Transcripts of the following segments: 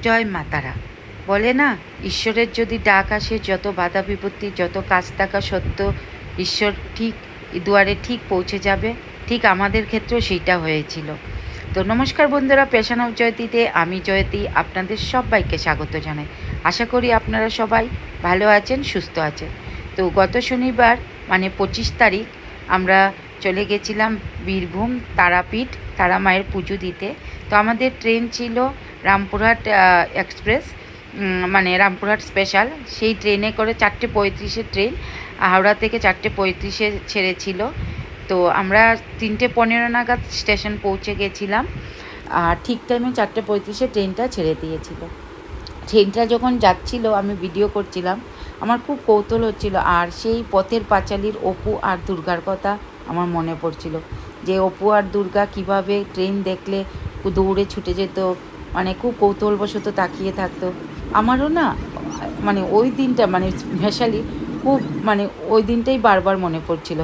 জয় মা তারা। বলে না, ঈশ্বরের যদি ডাক আসে, যত বাধা বিপত্তি, যত কাজ থাকা সত্ত্বেও ঈশ্বর ঠিক দুয়ারে ঠিক পৌঁছে যাবে। ঠিক আমাদের ক্ষেত্রেও সেইটা হয়েছিল। তো নমস্কার বন্ধুরা, প্যাশন অফ জয়তীতে আমি জয়তী আপনাদের সবাইকে স্বাগত জানাই। আশা করি আপনারা সবাই ভালো আছেন, সুস্থ আছেন। তো গত শনিবার মানে 25 তারিখ আমরা চলে গেছিলাম বীরভূম তারাপীঠ, তারা মায়ের পুজো দিতে। তো আমাদের ট্রেন ছিল রামপুরহাট এক্সপ্রেস, মানে রামপুরহাট স্পেশাল। সেই ট্রেনে করে 4:35-এর ট্রেন, হাওড়া থেকে 4:35-এ ছেড়েছিল। তো আমরা 3:15 নাগাদ স্টেশন পৌঁছে গেছিলাম, আর ঠিক টাইমে 4:35-এ ট্রেনটা ছেড়ে দিয়েছিল। ট্রেনটা যখন যাচ্ছিল আমি ভিডিও করছিলাম, আমার খুব কৌতূহল হচ্ছিল। আর সেই পথের পাঁচালীর অপু আর দুর্গার কথা আমার মনে পড়ছিল, যে অপু আর দুর্গা কিভাবে ট্রেন দেখলে দৌড়ে ছুটে যেত, মানে খুব কৌতূহলবশত তাকিয়ে থাকতো। আমারও না মানে ওই দিনটা মানে স্পেশালি খুব মানে ওই দিনটাই বারবার মনে পড়ছিল।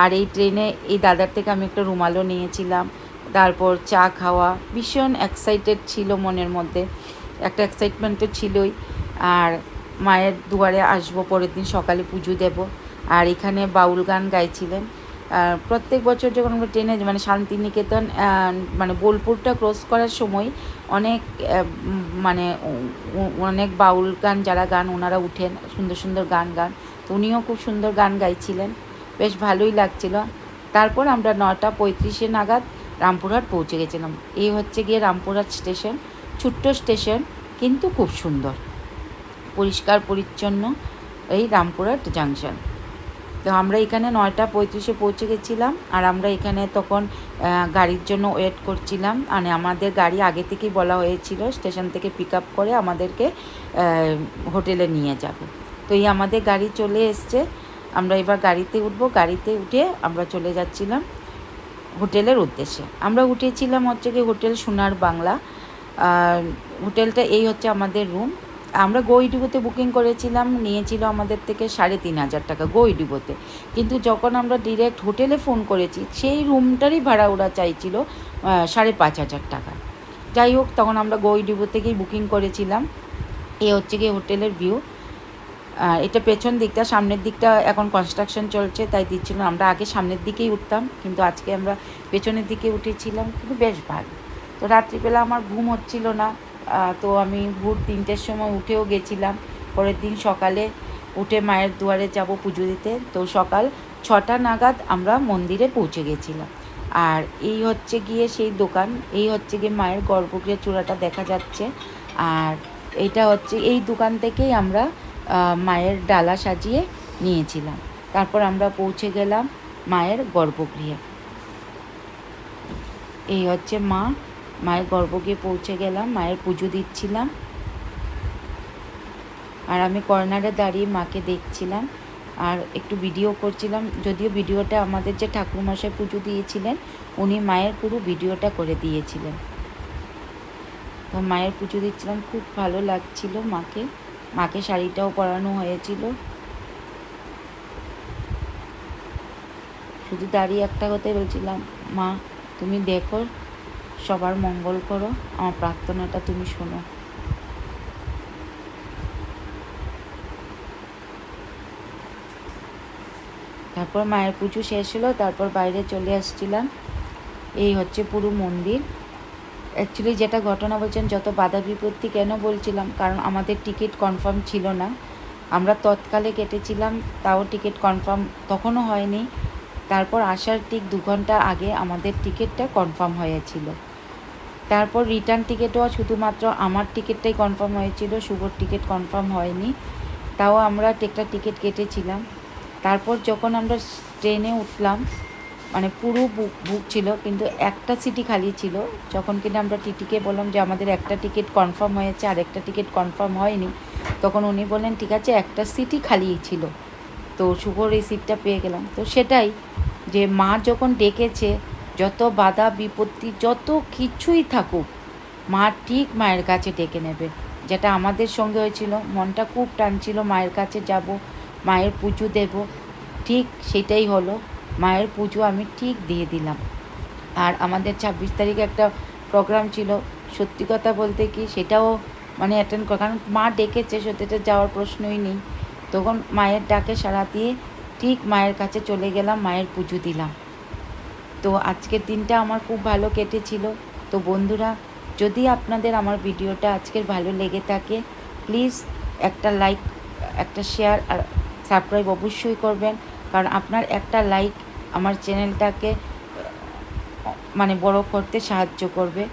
আর এই ট্রেনে এই দাদার থেকে আমি একটা রুমালও নিয়েছিলাম। তারপর চা খাওয়া, ভীষণ এক্সাইটেড ছিল মনের মধ্যে, একটা এক্সাইটমেন্ট তো ছিলই। আর মায়ের দুয়ারে আসবো, পরের দিন সকালে পুজো দেব। আর এখানে বাউল গান গাইছিলেন। প্রত্যেক বছর যখন আমরা ট্রেনে মানে শান্তিনিকেতন মানে বোলপুরটা ক্রস করার সময় অনেক মানে অনেক বাউল গান যারা গান ওনারা উঠেন, সুন্দর সুন্দর গান গান। তো উনিও খুব সুন্দর গান গাইছিলেন, বেশ ভালোই লাগছিল। তারপর আমরা 9:35 নাগাদ রামপুরহাট পৌঁছে গেছিলাম। এই হচ্ছে গিয়ে রামপুরহাট স্টেশন, ছোট্ট স্টেশন কিন্তু খুব সুন্দর, পরিষ্কার পরিচ্ছন্ন এই রামপুরহাট জাংশন। তো আমরা এখানে 9:35-এ পৌঁছে গেছিলাম। আর আমরা এখানে তখন গাড়ির জন্য ওয়েট করছিলাম। মানে আমাদের গাড়ি আগে থেকেই বলা হয়েছিল স্টেশন থেকে পিক আপ করে আমাদেরকে হোটেলে নিয়ে যাবে। তো এই আমাদের গাড়ি চলে এসছে, আমরা এবার গাড়িতে উঠবো। গাড়িতে উঠে আমরা চলে যাচ্ছিলাম হোটেলের উদ্দেশ্যে। আমরা উঠেছিলাম হচ্ছে কি হোটেল সোনার বাংলা। হোটেলটা এই হচ্ছে আমাদের রুম। আমরা গোইডিবোতে বুকিং করেছিলাম, নিয়েছিল আমাদের থেকে 3,500 টাকা গোইডিবোতে। কিন্তু যখন আমরা ডিরেক্ট হোটেলে ফোন করেছি, সেই রুমটারই ভাড়া ওরা চাইছিল 5,500 টাকা। যাই হোক, তখন আমরা গোইডিবো থেকেই বুকিং করেছিলাম। এ হচ্ছে গিয়ে হোটেলের ভিউ। এটা পেছন দিকটা, সামনের দিকটা এখন কনস্ট্রাকশন চলছে তাই দিচ্ছিল না। আমরা আগে সামনের দিকেই উঠতাম, কিন্তু আজকে আমরা পেছনের দিকে উঠেছিলাম, কিন্তু বেশ ভালো। তো রাত্রিবেলা আমার ঘুম হচ্ছিল না, তো আমি ভোর 3টের সময় উঠেও গেছিলাম। পরের দিন সকালে উঠে মায়ের দুয়ারে যাব পুজো দিতে। তো সকাল 6টা নাগাদ আমরা মন্দিরে পৌঁছে গেছিলাম। আর এই হচ্ছে গিয়ে সেই দোকান, এই হচ্ছে গিয়ে মায়ের গর্ভগৃহের চূড়াটা দেখা যাচ্ছে। আর এইটা হচ্ছে এই দোকান থেকেই আমরা মায়ের ডালা সাজিয়ে নিয়েছিলাম। তারপর আমরা পৌঁছে গেলাম মায়ের গর্ভগৃহে। এই হচ্ছে মায়ের গর্ভগৃহে পৌঁছে গেলাম, মায়ের পুজো দিচ্ছিলাম। আর আমি কর্নারে দাঁড়িয়ে মাকে দেখছিলাম আর একটু ভিডিও করছিলাম। যদিও ভিডিওটা আমাদের যে ঠাকুরমশাই পুজো দিয়েছিলেন উনি মায়ের পুরো ভিডিওটা করে দিয়েছিলেন। তো মায়ের পুজো দিচ্ছিলাম, খুব ভালো লাগছিল মাকে শাড়িটাও পরানো হয়েছিল। শুধু দাঁড়িয়ে একটা কথাই বলছিলাম, মা তুমি দেখো, সবার মঙ্গল করো, আমার প্রার্থনাটা তুমি শোনো। তারপর মায়ের পুজো শেষ হলো, তারপর বাইরে চলে আসছিলাম। এই হচ্ছে পুরো মন্দির। অ্যাকচুয়ালি যেটা ঘটনা বলছেন, যত বাধা বিপত্তি কেন বলছিলাম, কারণ আমাদের টিকিট কনফার্ম ছিল না। আমরা তৎকালে কেটেছিলাম, তাও টিকিট কনফার্ম তখনও হয়নি। তারপর আসার ঠিক 2 ঘন্টা আগে আমাদের টিকিটটা কনফার্ম হয়েছিল। তারপর রিটার্ন টিকিটও শুধুমাত্র আমার টিকিটটাই কনফার্ম হয়েছিল, শুভর টিকিট কনফার্ম হয়নি। তাও আমরা একটা টিকিট কেটেছিলাম। তারপর যখন আমরা ট্রেনে উঠলাম, মানে পুরো বুক ছিল, কিন্তু একটা সিটি খালি ছিল। যখন কিনা আমরা টিটিকে বললাম যে আমাদের একটা টিকিট কনফার্ম হয়েছে আর একটা টিকিট কনফার্ম হয়নি, তখন উনি বললেন ঠিক আছে, একটা সিটি খালিই ছিল। তো শুভর এই সিটটা পেয়ে গেলাম। তো সেটাই, যে মা যখন ডেকেছে, যত বাধা বিপত্তি যত কিছুই থাকুক, মা ঠিক মায়ের কাছে ডেকে নেবে। যেটা আমাদের সঙ্গে হয়েছিল, মনটা খুব টানছিল মায়ের কাছে যাব, মায়ের পুজো দেব, ঠিক সেটাই হলো। মায়ের পুজো আমি ঠিক দিয়ে দিলাম। আর আমাদের 26 তারিখে একটা প্রোগ্রাম ছিল, সত্যি কথা বলতে কি সেটাও মানে অ্যাটেন্ড করা, কারণ মা ডেকেছে, সত্যিটা যাওয়ার প্রশ্নই নেই। তখন মায়ের ডাকে সাড়া দিয়ে ঠিক মায়ের কাছে চলে গেলাম, মায়ের পুজো দিলাম। তো আজকের দিনটা আমার খুব ভালো কেটেছিল। তো বন্ধুরা, যদি আপনাদের আমার ভিডিওটা আজকের ভালো লেগে থাকে, প্লিজ একটা লাইক, একটা শেয়ার আর সাবস্ক্রাইব অবশ্যই করবেন, কারণ আপনার একটা লাইক আমার চ্যানেলটাকে মানে বড় করতে সাহায্য করবে।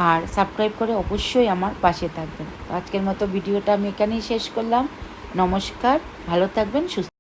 আর সাবস্ক্রাইব করে অবশ্যই আমার পাশে থাকবেন। তো আজকের মতো ভিডিওটা আমি এখানেই শেষ করলাম। নমস্কার, ভালো থাকবেন, সুস্থ